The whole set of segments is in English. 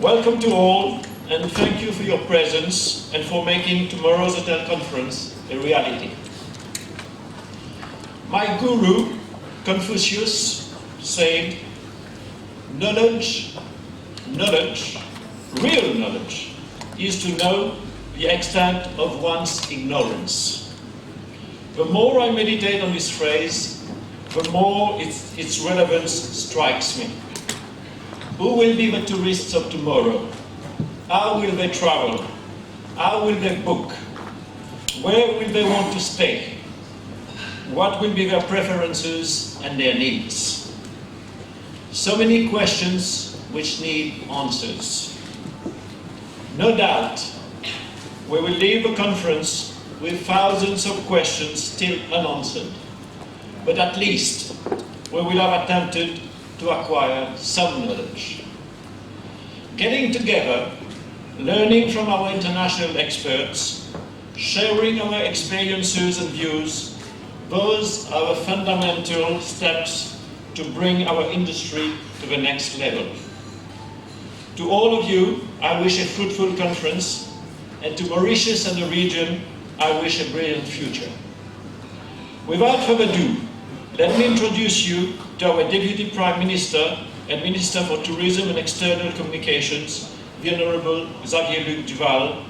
Welcome to all, and thank you for your presence and for making tomorrow's hotel conference a reality. My guru, Confucius, said, knowledge, real knowledge, is to know the extent of one's ignorance. The more I meditate on this phrase, the more its relevance strikes me. Who will be the tourists of tomorrow? How will they travel? How will they book? Where will they want to stay? What will be their preferences and their needs? So many questions which need answers. No doubt, we will leave the conference with thousands of questions still unanswered, but at least we will have attempted to acquire some knowledge. Getting together, learning from our international experts, sharing our experiences and views, those are the fundamental steps to bring our industry to the next level. To all of you, I wish a fruitful conference, and to Mauritius and the region, I wish a brilliant future. Without further ado, let me introduce you to our Deputy Prime Minister and Minister for Tourism and External Communications, the Honourable Xavier-Luc Duval,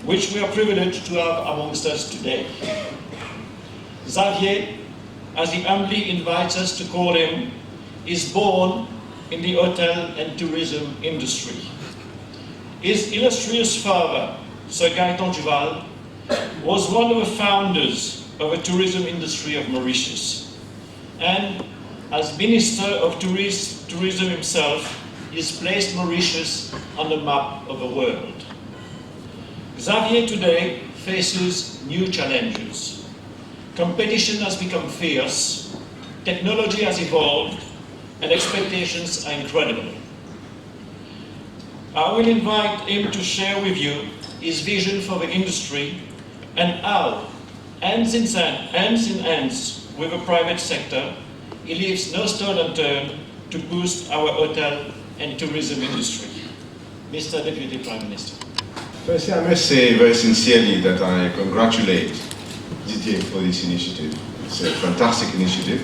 which we are privileged to have amongst us today. Xavier, as he humbly invites us to call him, is born in the hotel and tourism industry. His illustrious father, Sir Gaëtan Duval, was one of the founders of the tourism industry of Mauritius. And as Minister of Tourism himself, he has placed Mauritius on the map of the world. Xavier today faces new challenges. Competition has become fierce, technology has evolved, and expectations are incredible. I will invite him to share with you his vision for the industry and how, hands in hands with the private sector, he leaves no stone unturned to boost our hotel and tourism industry. Mr. Deputy Prime Minister. Firstly, I must say very sincerely that I congratulate Didier for this initiative. It's a fantastic initiative.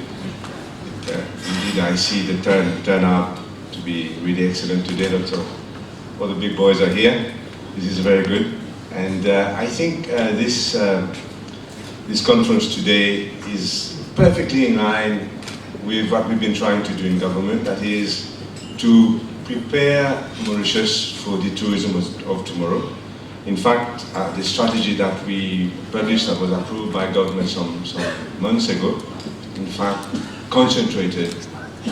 Indeed, I see the turnout to be really excellent today. All the big boys are here. This is very good. And I think this conference today is perfectly in line with what we've been trying to do in government, that is to prepare Mauritius for the tourism of tomorrow. In fact, the strategy that we published, that was approved by government some months ago, in fact, concentrated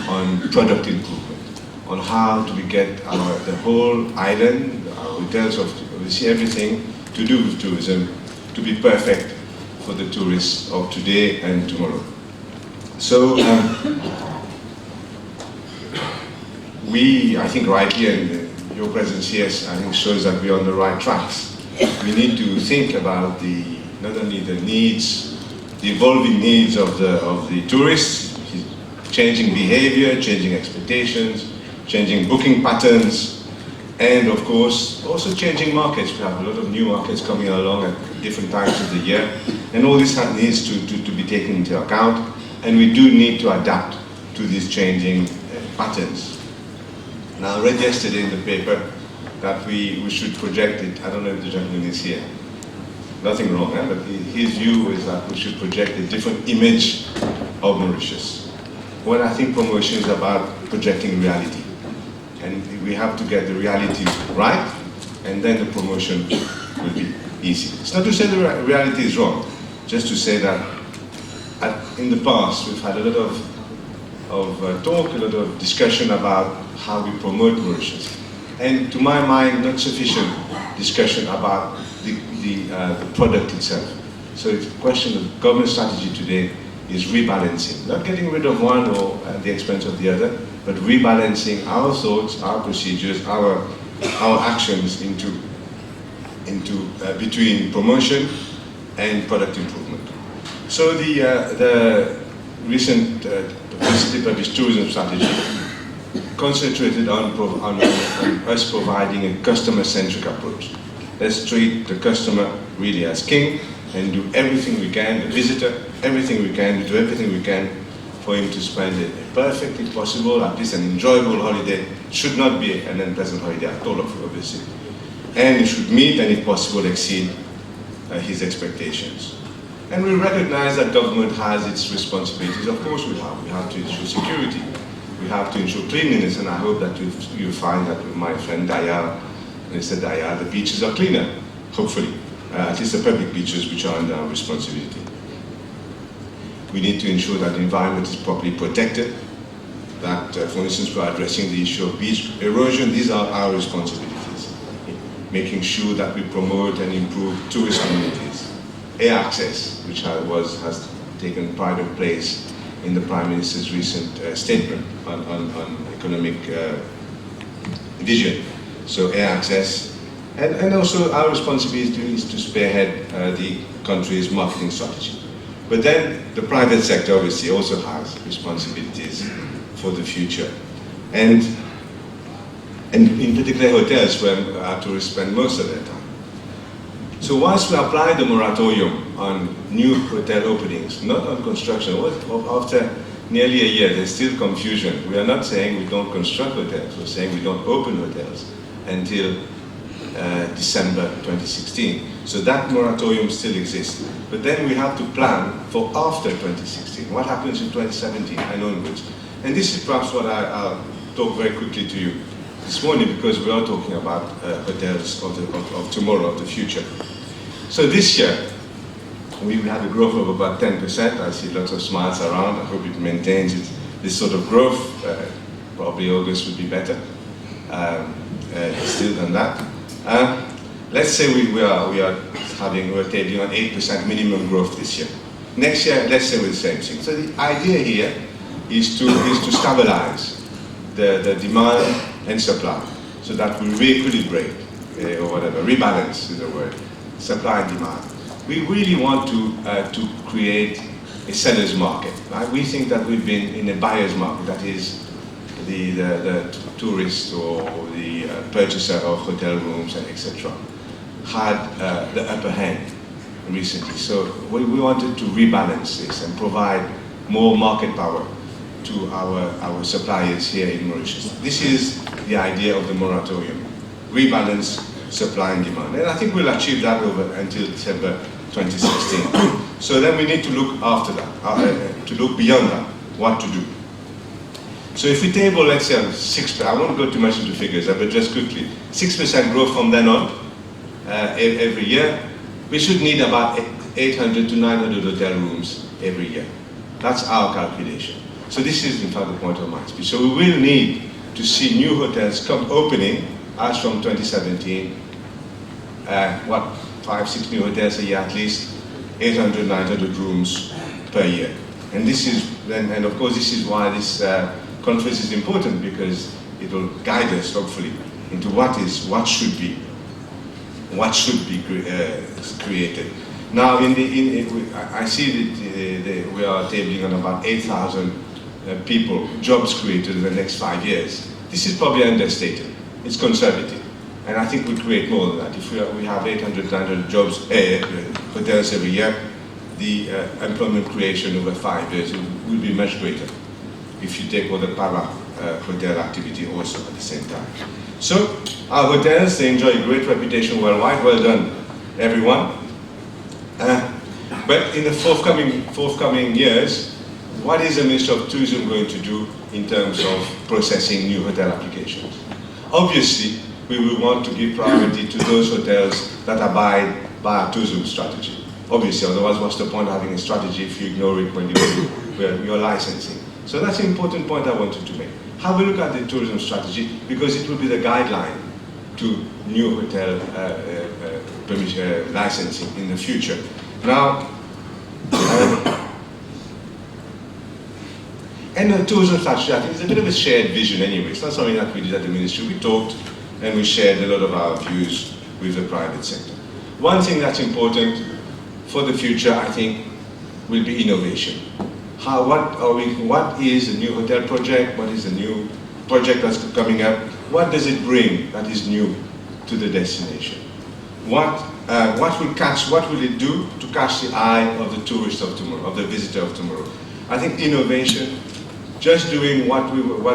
on product improvement, on how do we get the whole island, our hotels, obviously everything to do with tourism, to be perfect for the tourists of today and tomorrow. So I think rightly, and your presence here, I think shows that we're on the right tracks. We need to think about not only the needs, the evolving needs of the tourists, changing behavior, changing expectations, changing booking patterns, and of course also changing markets. We have a lot of new markets coming along at different times of the year, and all this needs to be taken into account, and we do need to adapt to these changing patterns. Now, I read yesterday in the paper that we should project it. I don't know if the gentleman is here. Nothing wrong, but his view is that we should project a different image of Mauritius. Well, I think promotion is about projecting reality. And we have to get the reality right, and then the promotion will be easy. It's not to say the reality is wrong, just to say that in the past we've had a lot of talk, a lot of discussion about how we promote Mauritius. And to my mind, not sufficient discussion about the product itself. So it's a question of government strategy today is rebalancing, not getting rid of one or at the expense of the other, but rebalancing our thoughts, our procedures, our actions between promotion and product improvement. So the recent published tourism strategy concentrated on us providing a customer-centric approach. Let's treat the customer really as king and do everything we can, the visitor, everything we can, do everything we can for him to spend a perfectly possible, at least an enjoyable holiday. It should not be an unpleasant holiday at all, obviously. And it should meet and, if possible, exceed his expectations. And we recognize that government has its responsibilities. Of course we have. We have to ensure security. We have to ensure cleanliness, and I hope that you find that with my friend Dayal, Mr. Dayal, the beaches are cleaner, hopefully. At least the public beaches, which are under our responsibility. We need to ensure that the environment is properly protected, that, for instance, we're addressing the issue of beach erosion. These are our responsibilities. Making sure that we promote and improve tourist communities. Air access, which has taken pride of place in the Prime Minister's recent statement on economic vision. So air access, and also our responsibility is to spearhead the country's marketing strategy. But then the private sector obviously also has responsibilities for the future. And in particular hotels, where our tourists spend most of their time. So once we apply the moratorium on new hotel openings, not on construction, after nearly a year there's still confusion. We are not saying we don't construct hotels, we're saying we don't open hotels until December 2016. So that moratorium still exists. But then we have to plan for after 2016. What happens in 2017 and onwards? And this is perhaps what I'll talk very quickly to you this morning, because we are talking about hotels of tomorrow, of the future. So this year, we have a growth of about 10%. I see lots of smiles around. I hope it maintains this sort of growth. Probably August would be better still than that. Let's say we're taking on 8% minimum growth this year. Next year, let's say we're the same thing. So the idea here is to stabilize the demand and supply, so that we re-equilibrate, or whatever, rebalance is the word, supply and demand. We really want to create a seller's market. Right? We think that we've been in a buyer's market, that is the tourist or the purchaser of hotel rooms and etc. had the upper hand recently. So we wanted to rebalance this and provide more market power to our suppliers here in Mauritius. This is the idea of the moratorium. Rebalance supply and demand. And I think we'll achieve that until December 2016. So then we need to look after that, to look beyond that, what to do. So if we table, let's say, 6%, I won't go too much into figures, but just quickly, 6% growth from then on, every year, we should need about 800 to 900 hotel rooms every year. That's our calculation. So this is, in fact, the point of my speech. So we will need to see new hotels come opening, as from 2017, 5, 6 new hotels a year at least, 800, 900 rooms per year. And this is, and of course, this is why this conference is important, because it will guide us, hopefully, into what should be created. Now, I see that we are tabling on about 8,000 people, jobs created in the next 5 years. This is probably understated. It's conservative. And I think we'll create more than that. If we have 800, 900 jobs, hotels every year, the employment creation over 5 years will be much greater if you take all the hotel activity also at the same time. So, our hotels, they enjoy a great reputation worldwide. Well done, everyone. But in the forthcoming years, what is the Ministry of Tourism going to do in terms of processing new hotel applications? Obviously, we will want to give priority to those hotels that abide by our tourism strategy. Obviously, otherwise what's the point of having a strategy if you ignore it when you're licensing? So that's an important point I wanted to make. Have a look at the tourism strategy, because it will be the guideline to new hotel licensing in the future. Now, and the tourism strategy, I think, is a bit of a shared vision anyway. It's not something that we did at the ministry. We talked and we shared a lot of our views with the private sector. One thing that's important for the future, I think, will be innovation. What is a new hotel project? What is a new project that's coming up, what does it bring that is new to the destination? What will it do to catch the eye of the tourist of tomorrow, of the visitor of tomorrow? I think innovation, just doing what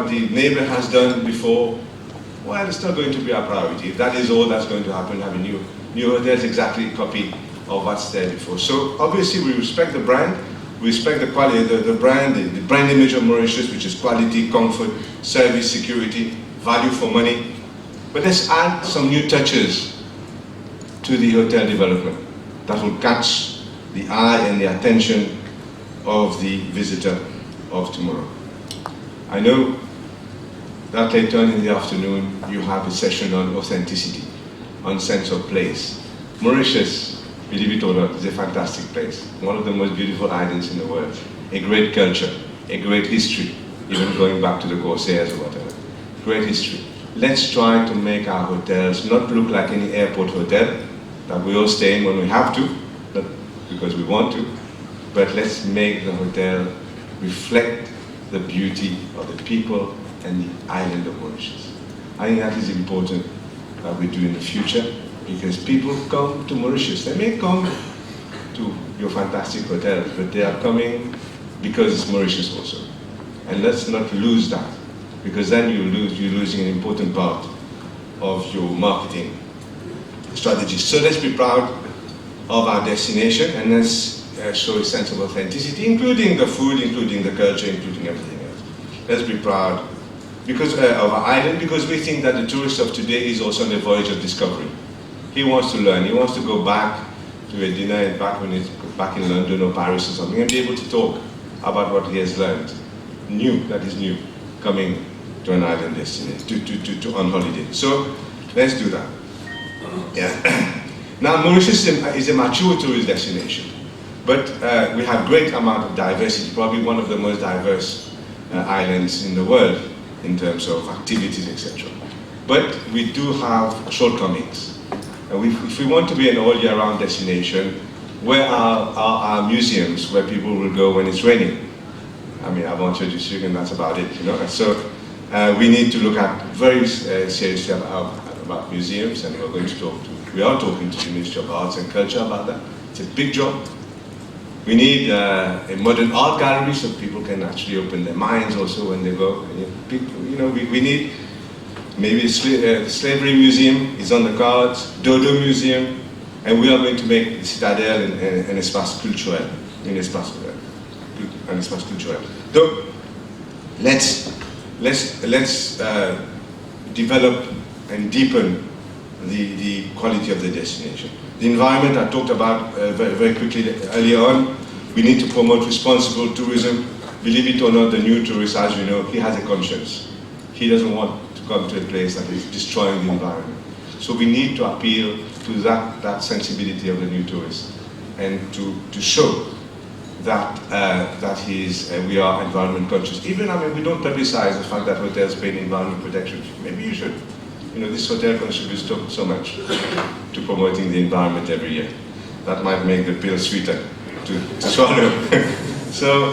the neighbor has done before, well, it's not going to be our priority. If that is all that's going to happen, having new hotels exactly copy of what's there before. So obviously we respect the brand, we respect the quality, the brand image of Mauritius, which is quality, comfort, service, security, value for money. But let's add some new touches to the hotel development that will catch the eye and the attention of the visitor of tomorrow. I know that later on in the afternoon you have a session on authenticity, on sense of place. Mauritius, believe it or not, is a fantastic place. One of the most beautiful islands in the world. A great culture, a great history, even going back to the Corsairs or whatever. Great history. Let's try to make our hotels not look like any airport hotel that we all stay in when we have to, not because we want to, but let's make the hotel reflect the beauty of the people and the island of Mauritius. I think that is important that we do in the future, because people come to Mauritius. They may come to your fantastic hotels, but they are coming because it's Mauritius also. And let's not lose that, because then you're losing an important part of your marketing strategy. So let's be proud of our destination, and let's show a sense of authenticity, including the food, including the culture, including everything else. Let's be proud because of our island, because we think that the tourist of today is also on a voyage of discovery. He wants to learn. He wants to go back to a dinner back when he's back in London or Paris or something, and be able to talk about what he has learned, that is new, coming to an island destination, on holiday. So let's do that. Yeah. Now Mauritius is a mature tourist destination, but we have great amount of diversity, probably one of the most diverse islands in the world in terms of activities, etc. But we do have shortcomings. If we want to be an all-year-round destination, where are our museums where people will go when it's raining? I mean, I've introduced you, and that's about it, you know. So we need to look at very seriously about museums, and we are talking to the Ministry of Arts and Culture about that. It's a big job. We need a modern art gallery so people can actually open their minds also when they go. You know, we need maybe a slavery museum is on the cards, Dodo Museum, and we are going to make the Citadel an espace culturel, an espace culturel. So let's develop and deepen the quality of the destination. The environment I talked about very quickly earlier on. We need to promote responsible tourism. Believe it or not, the new tourist, as you know, he has a conscience. He doesn't want to come to a place that is destroying the environment. So we need to appeal to that sensibility of the new tourist, and to show that we are environment conscious. Even, I mean, we don't publicize the fact that hotels pay environment protection. Maybe you should. You know, this hotel contributes so much to promoting the environment every year. That might make the pill sweeter to swallow. So,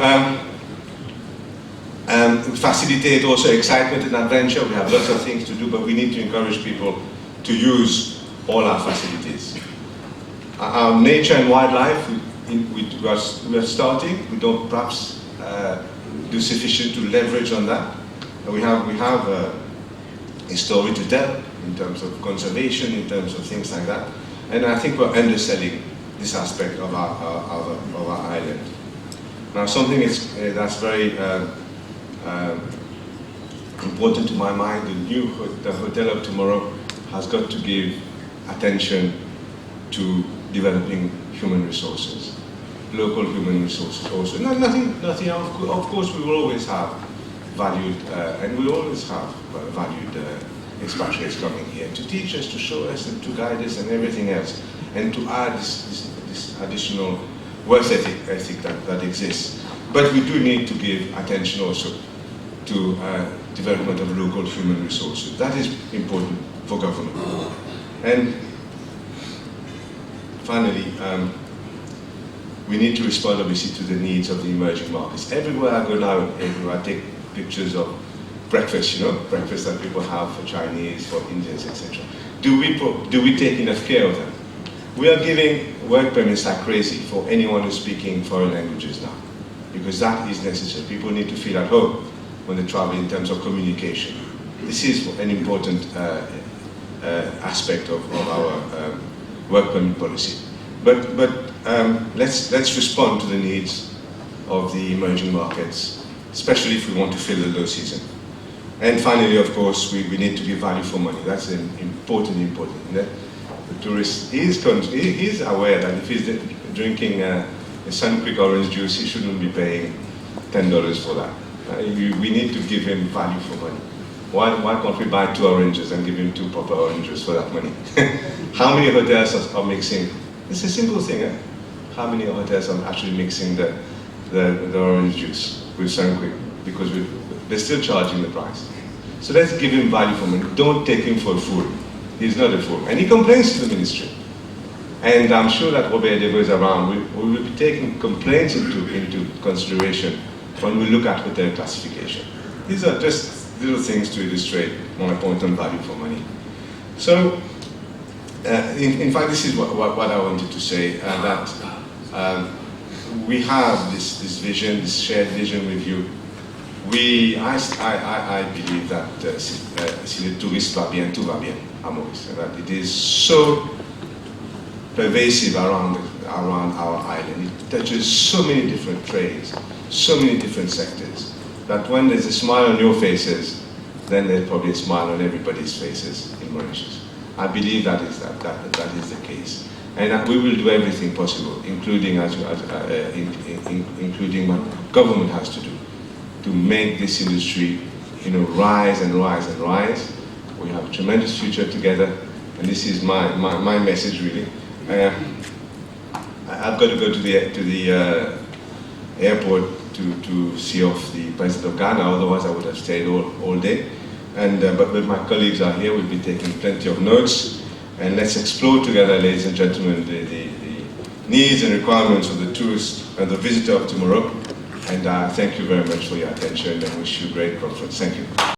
facilitate also excitement and adventure. We have lots of things to do, but we need to encourage people to use all our facilities. Our nature and wildlife, we are starting. We don't perhaps do sufficient to leverage on that. We have a story to tell in terms of conservation, in terms of things like that. And I think we're underselling this aspect of our island. Now, something that's very important to my mind, the Hotel of Tomorrow has got to give attention to developing human resources, local human resources also. Nothing else. Of course, we will always have valued, and we always have valued expatriates coming here to teach us, to show us, and to guide us, and everything else, and to add this additional work ethic that exists. But we do need to give attention also to development of local human resources. That is important for government. And finally, we need to respond obviously to the needs of the emerging markets. Everywhere I go now, everywhere I take pictures of breakfast, breakfast that people have for Chinese, for Indians, etc. Do we take enough care of them? We are giving work permits like crazy for anyone who's speaking foreign languages now, because that is necessary. People need to feel at home when they travel in terms of communication. This is an important aspect of our work permit policy. But let's respond to the needs of the emerging markets, especially if we want to fill the low season. And finally, of course, we need to give value for money. That's important. The tourist is aware that if he's drinking a Sun-Quick orange juice, he shouldn't be paying $10 for that. We need to give him value for money. Why can't we buy 2 oranges and give him 2 proper oranges for that money? How many hotels are mixing? It's a simple thing. How many hotels are actually mixing the orange juice with Sun-Quick? Because they're still charging the price. So let's give him value for money. Don't take him for a fool. He's not a fool. And he complains to the ministry. And I'm sure that Robert Devo is around. We will be taking complaints into consideration when we look at hotel classification. These are just little things to illustrate my point on value for money. So, in fact, this is what I wanted to say, that we have this vision, this shared vision with you. I believe that si le touriste va bien, tout va bien à Maurice. That it is so pervasive around our island. It touches so many different trades, so many different sectors, that when there's a smile on your faces, then there's probably a smile on everybody's faces in Mauritius. I believe that is the case. And we will do everything possible, including including what government has to do, to make this industry, rise and rise and rise. We have a tremendous future together, and this is my message really. I've got to go to the airport to see off the President of Ghana, otherwise I would have stayed all day. And but my colleagues are here, we'll be taking plenty of notes, and let's explore together, ladies and gentlemen, the needs and requirements of the tourist and the visitor of tomorrow. And thank you very much for your attention, and wish you a great conference. Thank you.